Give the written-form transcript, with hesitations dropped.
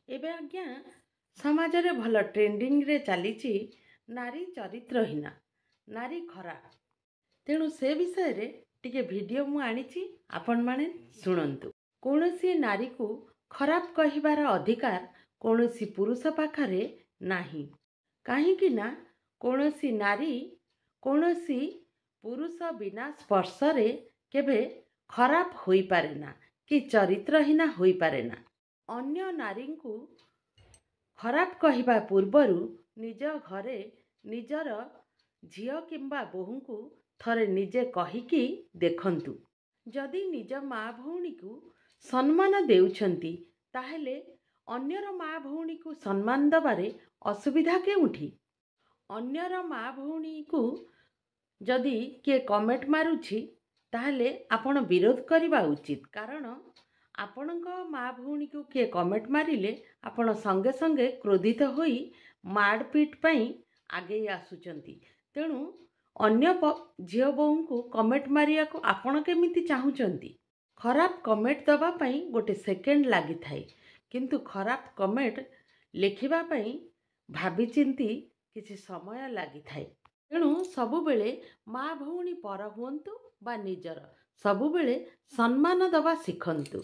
एबे आज्ञा समाज रे भल ट्रेंडिंग रे चली नारी चरित्रहीन नारी खराब तेणु से विषय रे टिके वीडियो मु आनिछि आपण माने सुनंतु। कौनसी नारी को खराब कहिबार अधिकार कौनसी पुरुष पाखरे नाही काहेकि ना कौनसी नारी कौनसी पुरुष बिना स्पर्श रे केबे खराब होई पारे ना कि चरित्रहीन होई पारे ना। अन्य नारी को खराब कहिबा पूर्वरु निज घरे निजर झियो किंबा बोहू को थरे निजे कहिकी देखंतु। जदि निज माँ भौणी को सम्मान देउछंती ताहेले अन्यर माँ भौणी को सम्मान दबारे असुविधा केउठी। अन्यर माँ भौणी को जदि किए कमेंट मारुछि ताहेले आपण विरोध करिबा उचित, कारण आपणक माँ भौणी को किए कमेंट मारिले आपण संगे संगे क्रोधित होई मारपीट पई आगे आसुचंती। तेणु अन्य झियो बोहू को कमेंट मारिया को आपण केमिति चाहुचंती। खराब कमेंट दबा पई गोटे सेकेंड लागि थाए, किंतु खराब कमेंट लिखिबा पई भाबी चिंती किछि समय लागि थाए। तेणु सबुबेले माँ भौणी पर हुअन्तु बा निजर सबुबेले सम्मान दबा शिखंतु।